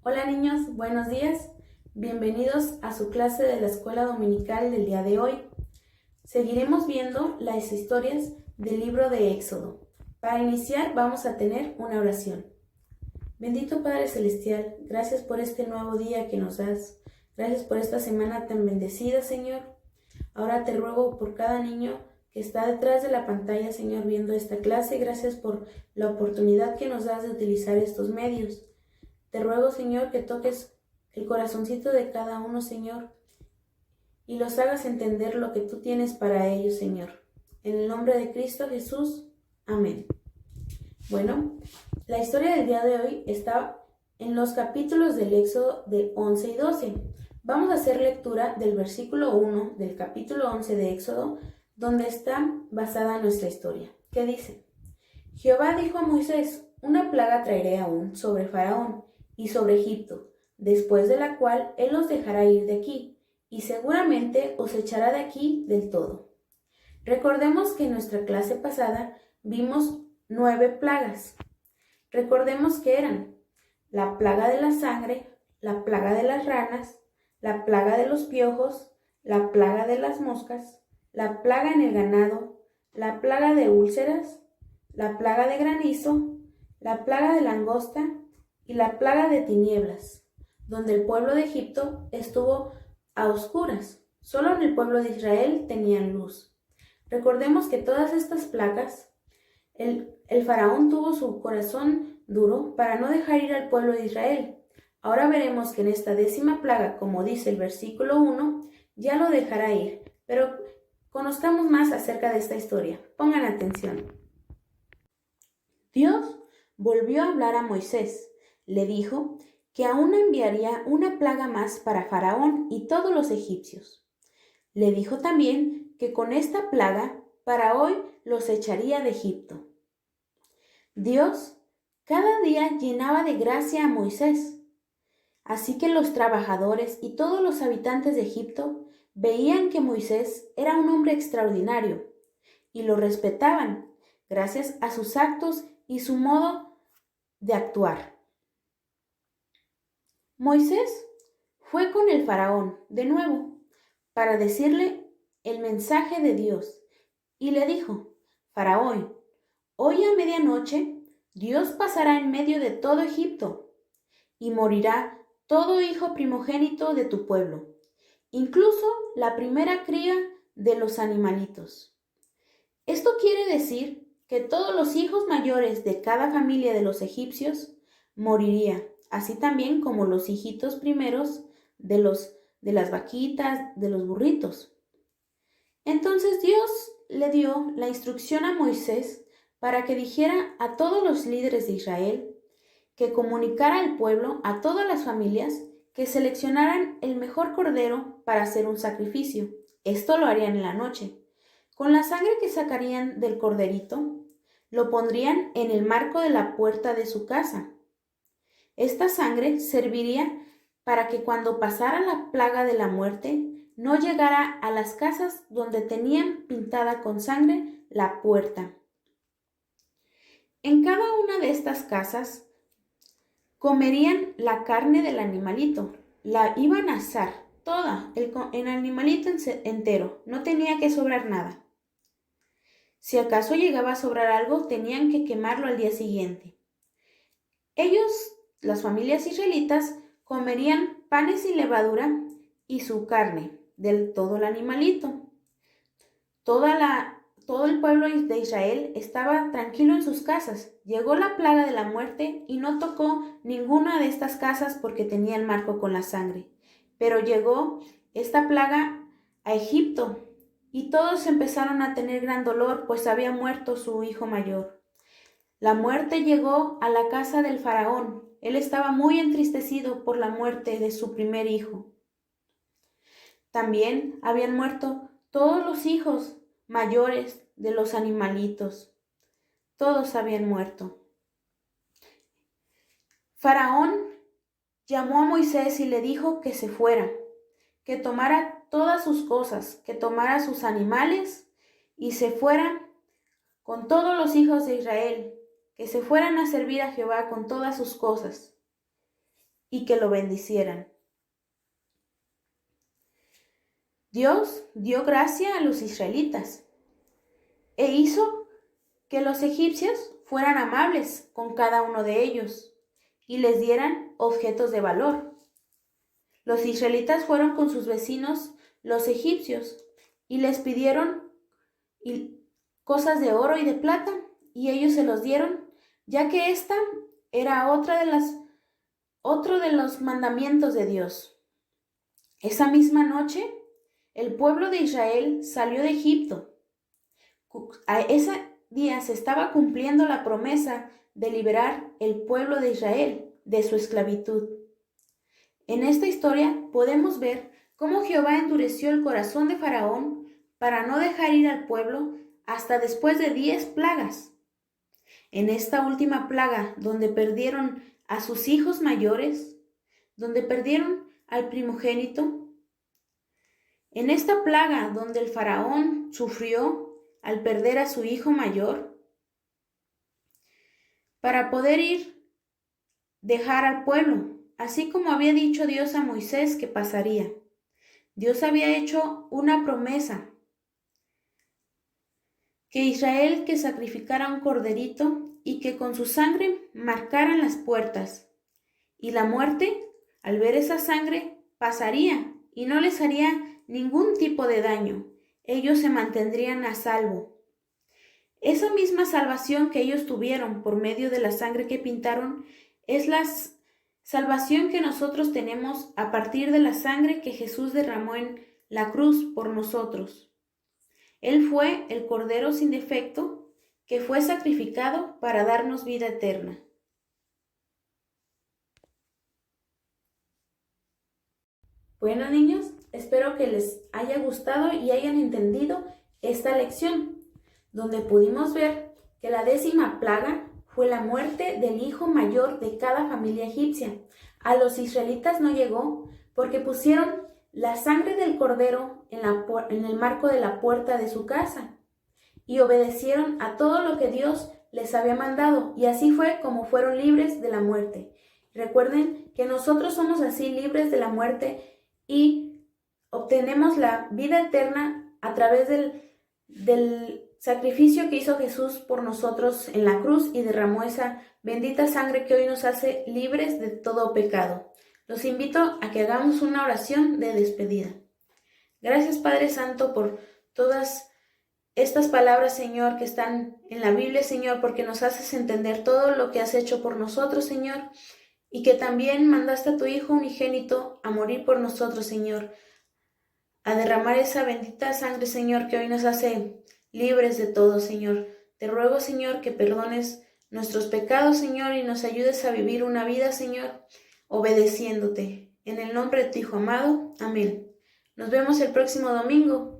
Hola niños, buenos días. Bienvenidos a su clase de la escuela dominical del día de hoy. Seguiremos viendo las historias del libro de Éxodo. Para iniciar vamos a tener una oración. Bendito Padre Celestial, gracias por este nuevo día que nos das. Gracias por esta semana tan bendecida, Señor. Ahora te ruego por cada niño que está detrás de la pantalla, Señor, viendo esta clase. Gracias por la oportunidad que nos das de utilizar estos medios. Te ruego, Señor, que toques el corazoncito de cada uno, Señor, y los hagas entender lo que tú tienes para ellos, Señor. En el nombre de Cristo Jesús. Amén. Bueno, la historia del día de hoy está en los capítulos del Éxodo del 11 y 12. Vamos a hacer lectura del versículo 1 del capítulo 11 de Éxodo, donde está basada nuestra historia. ¿Qué dice? Jehová dijo a Moisés: una plaga traeré aún sobre Faraón y sobre Egipto, después de la cual él os dejará ir de aquí, y seguramente os echará de aquí del todo. Recordemos que en nuestra clase pasada vimos 9 plagas. Recordemos que eran la plaga de la sangre, la plaga de las ranas, la plaga de los piojos, la plaga de las moscas, la plaga en el ganado, la plaga de úlceras, la plaga de granizo, la plaga de langosta y la plaga de tinieblas, donde el pueblo de Egipto estuvo a oscuras. Solo en el pueblo de Israel tenían luz. Recordemos que todas estas plagas, el faraón tuvo su corazón duro para no dejar ir al pueblo de Israel. Ahora veremos que en esta 10ª plaga, como dice el versículo 1, ya lo dejará ir. Pero conozcamos más acerca de esta historia. Pongan atención. Dios volvió a hablar a Moisés. Le dijo que aún enviaría una plaga más para Faraón y todos los egipcios. Le dijo también que con esta plaga para hoy los echaría de Egipto. Dios cada día llenaba de gracia a Moisés. Así que los trabajadores y todos los habitantes de Egipto veían que Moisés era un hombre extraordinario y lo respetaban gracias a sus actos y su modo de actuar. Moisés fue con el faraón de nuevo para decirle el mensaje de Dios y le dijo: Faraón, hoy a medianoche Dios pasará en medio de todo Egipto y morirá todo hijo primogénito de tu pueblo, incluso la primera cría de los animalitos. Esto quiere decir que todos los hijos mayores de cada familia de los egipcios morirían, así también como los hijitos primeros de las vaquitas, de los burritos. Entonces Dios le dio la instrucción a Moisés para que dijera a todos los líderes de Israel, que comunicara al pueblo, a todas las familias, que seleccionaran el mejor cordero para hacer un sacrificio. Esto lo harían en la noche. Con la sangre que sacarían del corderito, lo pondrían en el marco de la puerta de su casa. Esta sangre serviría para que cuando pasara la plaga de la muerte, no llegara a las casas donde tenían pintada con sangre la puerta. En cada una de estas casas comerían la carne del animalito, la iban a asar toda, el animalito entero, no tenía que sobrar nada. Si acaso llegaba a sobrar algo, tenían que quemarlo al día siguiente. Ellos, las familias israelitas, comerían panes sin levadura y su carne, del todo el animalito. Todo el pueblo de Israel estaba tranquilo en sus casas. Llegó la plaga de la muerte y no tocó ninguna de estas casas porque tenía el marco con la sangre. Pero llegó esta plaga a Egipto y todos empezaron a tener gran dolor, pues había muerto su hijo mayor. La muerte llegó a la casa del faraón. Él estaba muy entristecido por la muerte de su primer hijo. También habían muerto todos los hijos mayores de los animalitos. Todos habían muerto. Faraón llamó a Moisés y le dijo que se fuera, que tomara todas sus cosas, que tomara sus animales y se fuera con todos los hijos de Israel, que se fueran a servir a Jehová con todas sus cosas. y que lo bendicieran. Dios dio gracia a los israelitas e hizo que los egipcios fueran amables con cada uno de ellos y les dieran objetos de valor. Los israelitas fueron con sus vecinos, los egipcios, y les pidieron cosas de oro y de plata, y ellos se los dieron, ya que esta era otro de los mandamientos de Dios. Esa misma noche, el pueblo de Israel salió de Egipto. A ese día se estaba cumpliendo la promesa de liberar el pueblo de Israel de su esclavitud. En esta historia podemos ver cómo Jehová endureció el corazón de Faraón para no dejar ir al pueblo hasta después de 10 plagas. En esta última plaga, donde perdieron a sus hijos mayores, donde perdieron al primogénito, en esta plaga donde el faraón sufrió al perder a su hijo mayor, para poder dejar al pueblo, así como había dicho Dios a Moisés que pasaría. Dios había hecho una promesa, que Israel que sacrificara un corderito y que con su sangre marcaran las puertas, y la muerte, al ver esa sangre, pasaría y no les haría ningún tipo de daño. Ellos se mantendrían a salvo. Esa misma salvación que ellos tuvieron por medio de la sangre que pintaron es la salvación que nosotros tenemos a partir de la sangre que Jesús derramó en la cruz por nosotros. Él fue el Cordero sin defecto que fue sacrificado para darnos vida eterna. Bueno, niños, espero que les haya gustado y hayan entendido esta lección, donde pudimos ver que la 10ª plaga fue la muerte del hijo mayor de cada familia egipcia. A los israelitas no llegó porque pusieron la sangre del cordero en el marco de la puerta de su casa y obedecieron a todo lo que Dios les había mandado, y así fue como fueron libres de la muerte. Recuerden que nosotros somos así libres de la muerte y obtenemos la vida eterna a través del sacrificio que hizo Jesús por nosotros en la cruz y derramó esa bendita sangre que hoy nos hace libres de todo pecado. Los invito a que hagamos una oración de despedida. Gracias, Padre Santo, por todas estas palabras, Señor, que están en la Biblia, Señor, porque nos haces entender todo lo que has hecho por nosotros, Señor, y que también mandaste a tu Hijo unigénito a morir por nosotros, Señor, a derramar esa bendita sangre, Señor, que hoy nos hace libres de todo, Señor. Te ruego, Señor, que perdones nuestros pecados, Señor, y nos ayudes a vivir una vida, Señor, obedeciéndote. En el nombre de tu Hijo amado. Amén. Nos vemos el próximo domingo.